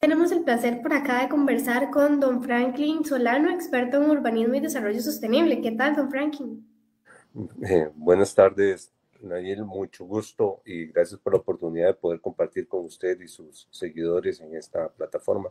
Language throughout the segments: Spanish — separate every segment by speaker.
Speaker 1: Tenemos el placer por acá de conversar con don Franklin Solano, experto en urbanismo y desarrollo sostenible. ¿Qué tal, don Franklin?
Speaker 2: Buenas tardes, Nayel, mucho gusto y gracias por la oportunidad de poder compartir con usted y sus seguidores en esta plataforma.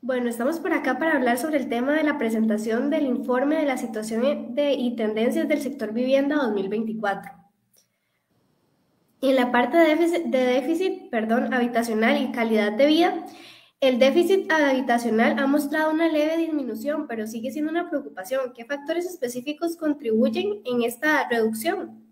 Speaker 1: Bueno, estamos por acá para hablar sobre el tema de la presentación del informe de la situación y tendencias del sector vivienda 2024. En la parte de déficit, habitacional y calidad de vida, el déficit habitacional ha mostrado una leve disminución, pero sigue siendo una preocupación. ¿Qué factores específicos contribuyen en esta reducción?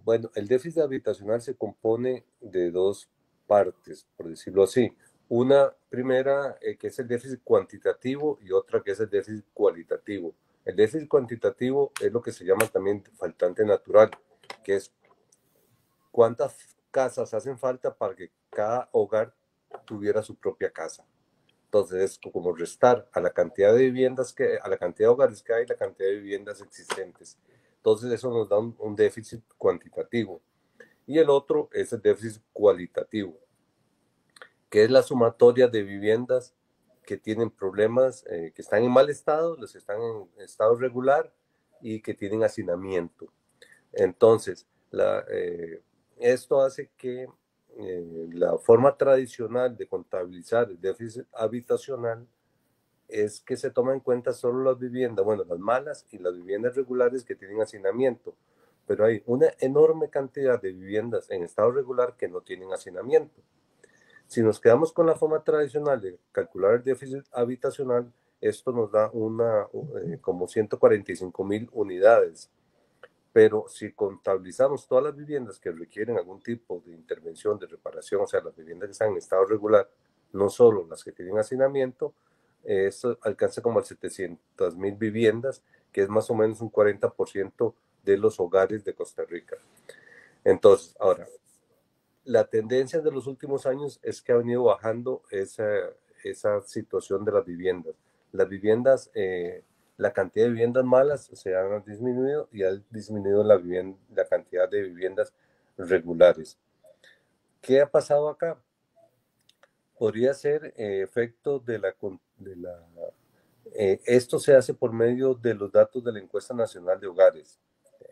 Speaker 2: Bueno, el déficit habitacional se compone de dos partes, por decirlo así. Una primera, que es el déficit cuantitativo y otra que es el déficit cualitativo. El déficit cuantitativo es lo que se llama también faltante natural, que es cuántas casas hacen falta para que cada hogar tuviera su propia casa. Entonces es como restar a la cantidad de viviendas a la cantidad de hogares que hay, la cantidad de viviendas existentes. Entonces eso nos da un déficit cuantitativo. Y el otro es el déficit cualitativo, que es la sumatoria de viviendas que tienen problemas, que están en mal estado, los que están en estado regular y que tienen hacinamiento. Entonces, esto hace que la forma tradicional de contabilizar el déficit habitacional es que se toma en cuenta solo las viviendas, bueno, las malas y las viviendas regulares que tienen hacinamiento, pero hay una enorme cantidad de viviendas en estado regular que no tienen hacinamiento. Si nos quedamos con la forma tradicional de calcular el déficit habitacional, esto nos da como 145.000 unidades. Pero si contabilizamos todas las viviendas que requieren algún tipo de intervención, de reparación, o sea, las viviendas que están en estado regular, no solo las que tienen hacinamiento, eso alcanza como a 700.000 viviendas, que es más o menos un 40% de los hogares de Costa Rica. Entonces, ahora, la tendencia de los últimos años es que ha venido bajando esa situación de las viviendas. Las viviendas, la cantidad de viviendas malas se han disminuido y ha disminuido la cantidad de viviendas regulares. ¿Qué ha pasado acá? Podría ser efecto esto se hace por medio de los datos de la Encuesta Nacional de Hogares,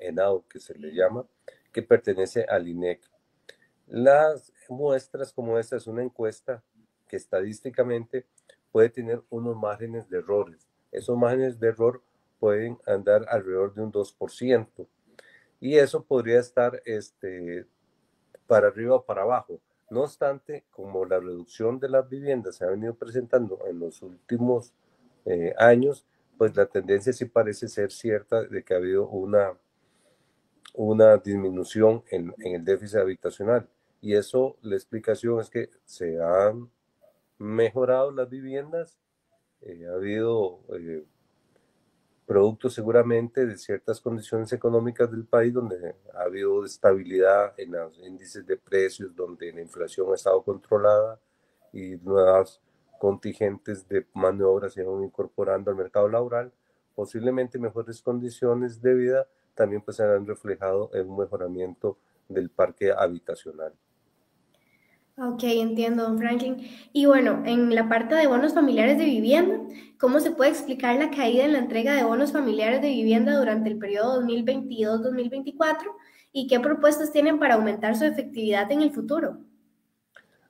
Speaker 2: ENAO, que se le llama, que pertenece al INEC. Las muestras como esta es una encuesta que estadísticamente puede tener unos márgenes de errores. Esos márgenes de error pueden andar alrededor de un 2%. Y eso podría estar para arriba o para abajo. No obstante, como la reducción de las viviendas se ha venido presentando en los últimos años, pues la tendencia sí parece ser cierta de que ha habido una disminución en el déficit habitacional. Y eso, la explicación es que se han mejorado las viviendas, ha habido producto seguramente de ciertas condiciones económicas del país donde ha habido estabilidad en los índices de precios, donde la inflación ha estado controlada y nuevas contingentes de mano de obra se van incorporando al mercado laboral, posiblemente mejores condiciones de vida también pues se han reflejado en un mejoramiento del parque habitacional.
Speaker 1: Ok, entiendo, don Franklin. Y bueno, en la parte de bonos familiares de vivienda, ¿cómo se puede explicar la caída en la entrega de bonos familiares de vivienda durante el periodo 2022-2024 y qué propuestas tienen para aumentar su efectividad en el futuro?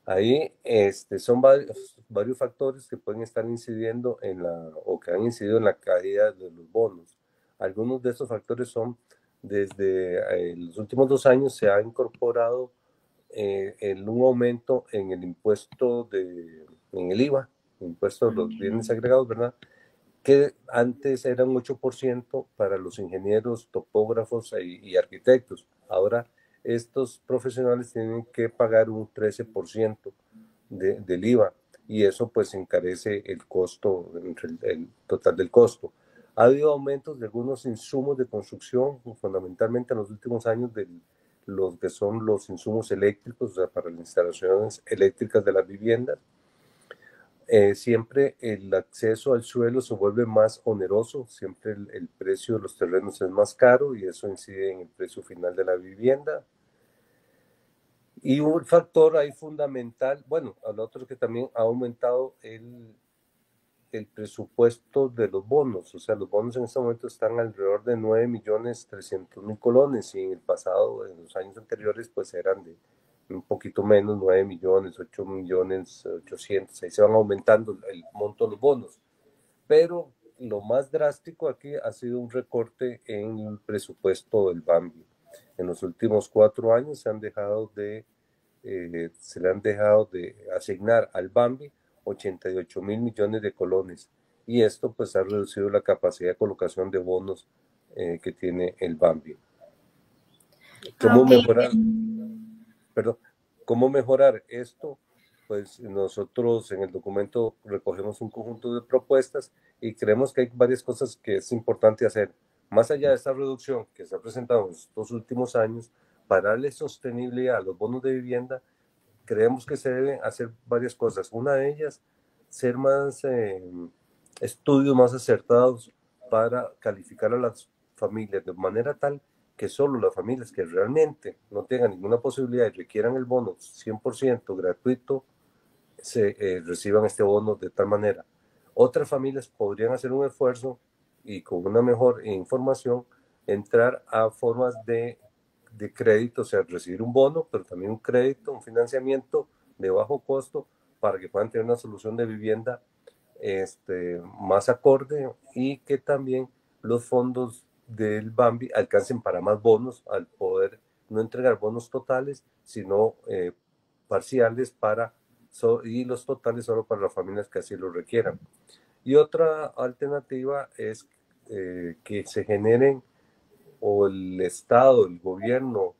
Speaker 2: Ahí son varios factores que pueden estar incidiendo o que han incidido en la caída de los bonos. Algunos de estos factores son, desde los últimos 2 años se ha incorporado un aumento en el en el IVA, impuesto a los bienes agregados, ¿verdad? Que antes era un 8% para los ingenieros, topógrafos y arquitectos. Ahora estos profesionales tienen que pagar un 13% del IVA y eso pues encarece el costo, el total del costo. Ha habido aumentos de algunos insumos de construcción, fundamentalmente en los últimos años de los que son los insumos eléctricos, o sea, para las instalaciones eléctricas de las viviendas. Siempre el acceso al suelo se vuelve más oneroso, siempre el precio de los terrenos es más caro y eso incide en el precio final de la vivienda. Y un factor ahí fundamental, bueno, al otro que también ha aumentado el presupuesto de los bonos, o sea, los bonos en este momento están alrededor de 9.300.000 colones y en el pasado, en los años anteriores, pues eran de un poquito menos, 9 millones, 8 millones, 800, ahí se van aumentando el monto de los bonos. Pero lo más drástico aquí ha sido un recorte en el presupuesto del Bambi. En los últimos 4 años se le han dejado de asignar al Bambi 88.000 millones de colones. Y esto pues ha reducido la capacidad de colocación de bonos que tiene el Bambi.
Speaker 1: Ah,
Speaker 2: ¿Cómo
Speaker 1: ok.
Speaker 2: mejorar? Perdón, ¿cómo mejorar esto? Pues nosotros en el documento recogemos un conjunto de propuestas y creemos que hay varias cosas que es importante hacer. Más allá de esta reducción que se ha presentado en estos últimos años, para darle sostenibilidad a los bonos de vivienda, creemos que se deben hacer varias cosas. Una de ellas, ser más estudios más acertados para calificar a las familias de manera tal que solo las familias que realmente no tengan ninguna posibilidad y requieran el bono 100% gratuito reciban este bono de tal manera. Otras familias podrían hacer un esfuerzo y con una mejor información entrar a formas de crédito, o sea, recibir un bono, pero también un crédito, un financiamiento de bajo costo para que puedan tener una solución de vivienda más acorde y que también los fondos del Bambi alcancen para más bonos al poder no entregar bonos totales, sino parciales y los totales solo para las familias que así lo requieran. Y otra alternativa es que se generen o el Estado, el gobierno,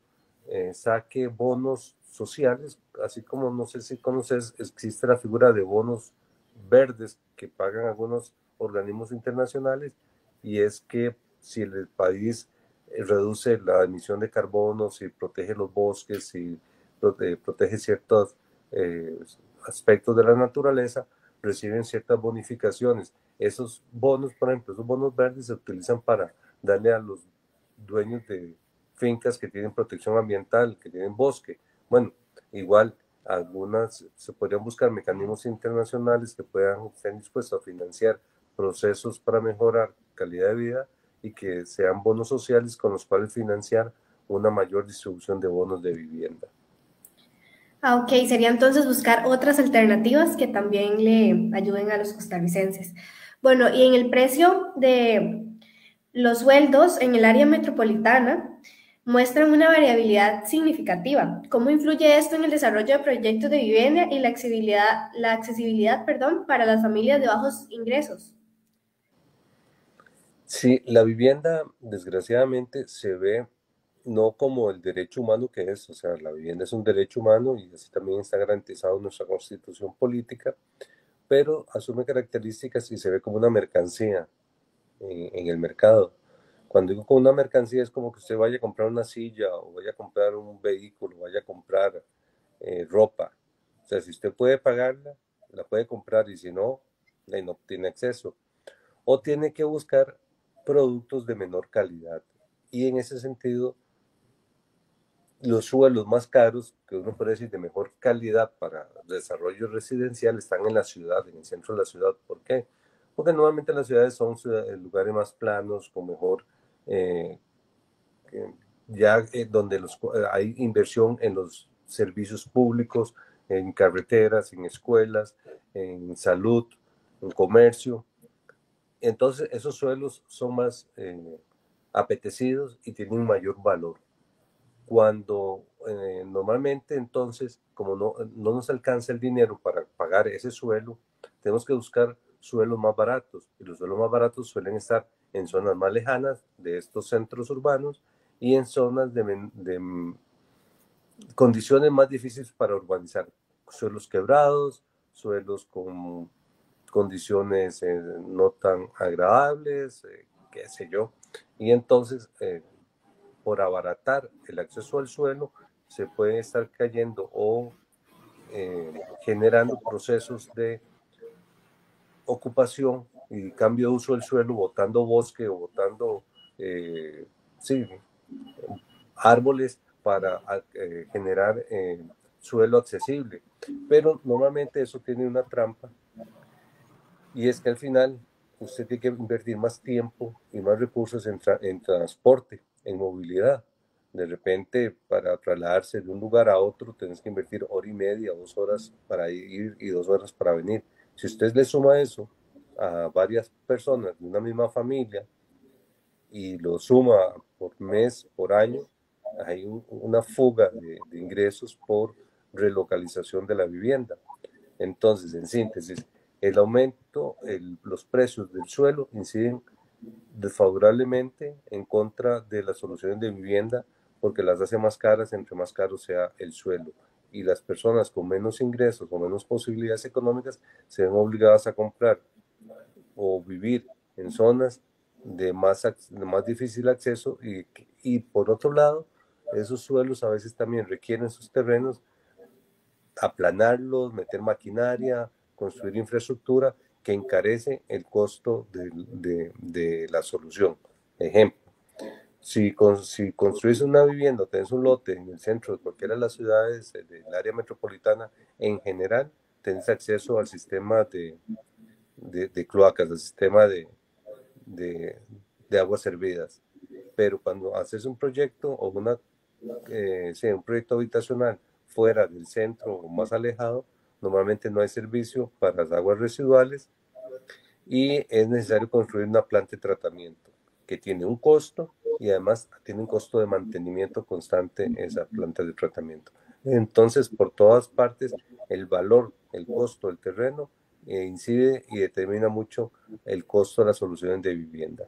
Speaker 2: saque bonos sociales, así como no sé si conoces, existe la figura de bonos verdes que pagan algunos organismos internacionales y es que si el país reduce la emisión de carbono, si protege los bosques, si protege ciertos eh, aspectos de la naturaleza, reciben ciertas bonificaciones. Esos bonos, por ejemplo, esos bonos verdes se utilizan para darle a los dueños de fincas que tienen protección ambiental, que tienen bosque. Bueno, igual algunas se podrían buscar mecanismos internacionales que puedan estar dispuestos a financiar procesos para mejorar calidad de vida y que sean bonos sociales con los cuales financiar una mayor distribución de bonos de vivienda.
Speaker 1: Ah, ok, sería entonces buscar otras alternativas que también le ayuden a los costarricenses. Bueno, y en el precio de los sueldos en el área metropolitana muestran una variabilidad significativa. ¿Cómo influye esto en el desarrollo de proyectos de vivienda y la accesibilidad, perdón, para las familias de bajos ingresos?
Speaker 2: Sí, la vivienda desgraciadamente se ve no como el derecho humano que es, o sea, la vivienda es un derecho humano y así también está garantizado en nuestra constitución política, pero asume características y se ve como una mercancía en el mercado. Cuando digo como una mercancía es como que usted vaya a comprar una silla o vaya a comprar un vehículo, vaya a comprar ropa. O sea, si usted puede pagarla, la puede comprar y si no, no tiene acceso. O tiene que buscar productos de menor calidad. Y en ese sentido, los suelos más caros, que uno puede decir de mejor calidad para desarrollo residencial, están en la ciudad, en el centro de la ciudad. ¿Por qué? Porque normalmente las ciudades son lugares más planos, con mejor, eh, ya donde hay inversión en los servicios públicos, en carreteras, en escuelas, en salud, en comercio. Entonces, esos suelos son más apetecidos y tienen un mayor valor. Cuando normalmente entonces, como no nos alcanza el dinero para pagar ese suelo, tenemos que buscar suelos más baratos y los suelos más baratos suelen estar en zonas más lejanas de estos centros urbanos y en zonas de condiciones más difíciles para urbanizar, suelos quebrados, suelos con condiciones no tan agradables, qué sé yo, y entonces por abaratar el acceso al suelo, se puede estar cayendo o generando procesos de ocupación y cambio de uso del suelo, botando bosque o botando sí, árboles para generar suelo accesible. Pero normalmente eso tiene una trampa, y es que al final usted tiene que invertir más tiempo y más recursos en transporte, en movilidad. De repente, para trasladarse de un lugar a otro, tienes que invertir hora y media, 2 horas para ir y 2 horas para venir. Si usted le suma eso a varias personas de una misma familia y lo suma por mes, por año, hay una fuga de ingresos por relocalización de la vivienda. Entonces, en síntesis, el aumento, los precios del suelo inciden desfavorablemente en contra de las soluciones de vivienda, porque las hace más caras entre más caro sea el suelo. Y las personas con menos ingresos o menos posibilidades económicas se ven obligadas a comprar o vivir en zonas de más difícil acceso, y por otro lado, esos suelos a veces también requieren sus terrenos, aplanarlos, meter maquinaria, construir infraestructura que encarece el costo de la solución. Ejemplo, si construís una vivienda o tenés un lote en el centro de cualquiera de las ciudades del área metropolitana, en general tenés acceso al sistema de cloacas, al sistema de, de aguas servidas. Pero cuando haces un proyecto o un proyecto habitacional fuera del centro o más alejado, normalmente no hay servicio para las aguas residuales, y es necesario construir una planta de tratamiento que tiene un costo, y además tiene un costo de mantenimiento constante esa planta de tratamiento. Entonces, por todas partes, el valor, el costo del terreno incide y determina mucho el costo de las soluciones de vivienda.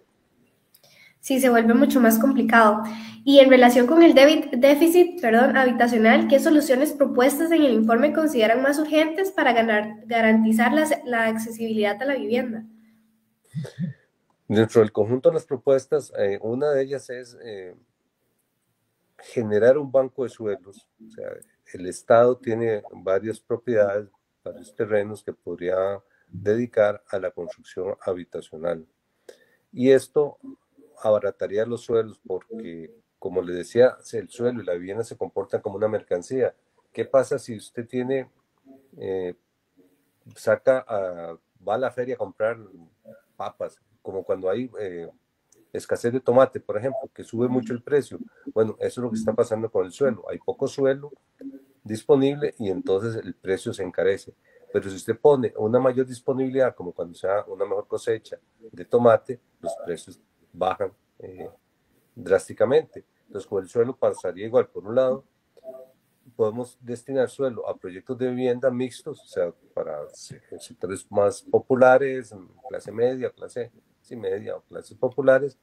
Speaker 1: Sí, se vuelve mucho más complicado. Y en relación con el déficit, habitacional, ¿qué soluciones propuestas en el informe consideran más urgentes para garantizar la accesibilidad a la vivienda?
Speaker 2: Dentro del conjunto de las propuestas, una de ellas es generar un banco de suelos. O sea, el Estado tiene varias propiedades, varios terrenos que podría dedicar a la construcción habitacional. Y esto abarataría los suelos porque, como le decía, el suelo y la vivienda se comportan como una mercancía. ¿Qué pasa si usted tiene, eh, va a la feria a comprar papas, como cuando hay escasez de tomate, por ejemplo, que sube mucho el precio? Bueno, eso es lo que está pasando con el suelo. Hay poco suelo disponible y entonces el precio se encarece. Pero si usted pone una mayor disponibilidad, como cuando sea una mejor cosecha de tomate, los precios bajan drásticamente. Entonces, con el suelo pasaría igual. Por un lado, podemos destinar suelo a proyectos de vivienda mixtos, o sea, para sectores más populares, clase media, clase media o clases populares.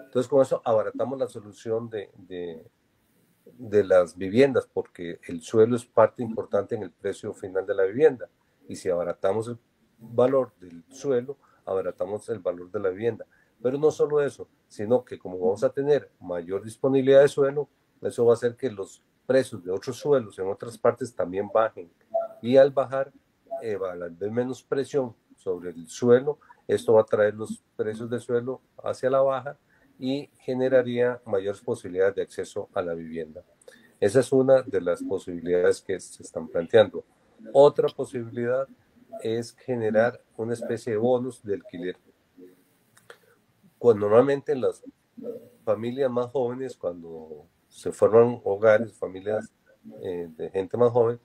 Speaker 2: Entonces, con eso abaratamos la solución de las viviendas, porque el suelo es parte importante en el precio final de la vivienda. Y si abaratamos el valor del suelo, abaratamos el valor de la vivienda. Pero no solo eso, sino que como vamos a tener mayor disponibilidad de suelo, eso va a hacer que los precios de otros suelos en otras partes también bajen. Y al bajar, al haber menos presión sobre el suelo, esto va a traer los precios del suelo hacia la baja y generaría mayores posibilidades de acceso a la vivienda. Esa es una de las posibilidades que se están planteando. Otra posibilidad es generar una especie de bonus de alquiler. Normalmente en las familias más jóvenes, cuando se forman hogares, familias de gente más joven,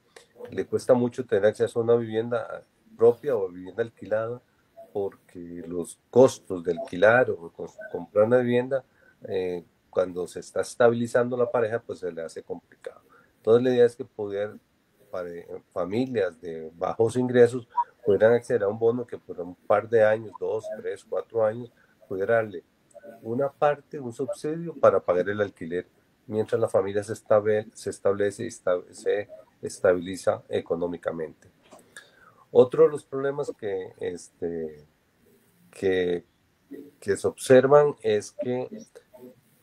Speaker 2: le cuesta mucho tener acceso a una vivienda propia o vivienda alquilada, porque los costos de alquilar o comprar una vivienda, cuando se está estabilizando la pareja, pues se le hace complicado. Entonces la idea es que familias de bajos ingresos pudieran acceder a un bono que por un par de años, 2, 3, 4 años, pudiera darle una parte, un subsidio para pagar el alquiler, mientras la familia se establece y se estabiliza económicamente. Otro de los problemas que se observan es que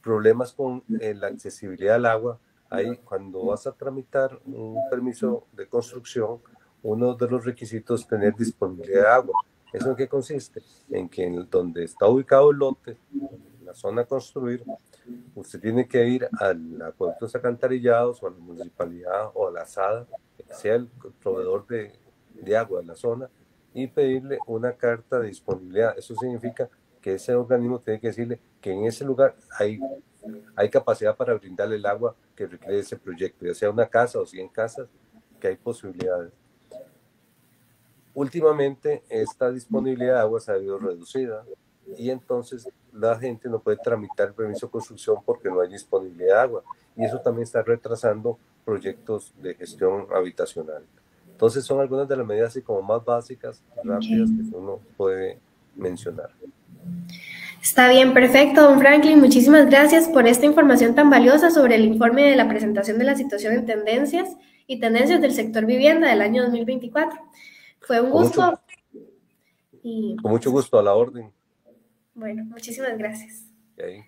Speaker 2: problemas con la accesibilidad al agua. Ahí, cuando vas a tramitar un permiso de construcción, uno de los requisitos es tener disponibilidad de agua. ¿Eso en qué consiste? En que donde está ubicado el lote, la zona a construir, usted tiene que ir al acueductos alcantarillados o a la municipalidad o a la SADA, que sea el proveedor de agua de la zona, y pedirle una carta de disponibilidad. Eso significa que ese organismo tiene que decirle que en ese lugar hay capacidad para brindarle el agua que requiere ese proyecto, ya sea una casa o 100 casas, que hay posibilidades. Últimamente esta disponibilidad de agua se ha ido reducida y entonces la gente no puede tramitar el permiso de construcción porque no hay disponibilidad de agua, y eso también está retrasando proyectos de gestión habitacional. Entonces son algunas de las medidas así como más básicas, rápidas, que uno puede mencionar.
Speaker 1: Está bien, perfecto, don Franklin. Muchísimas gracias por esta información tan valiosa sobre el informe de la presentación de la situación en tendencias y tendencias del sector vivienda del año 2024. Fue un gusto.
Speaker 2: Con mucho gusto, a la orden.
Speaker 1: Bueno, muchísimas gracias.
Speaker 2: Y ahí.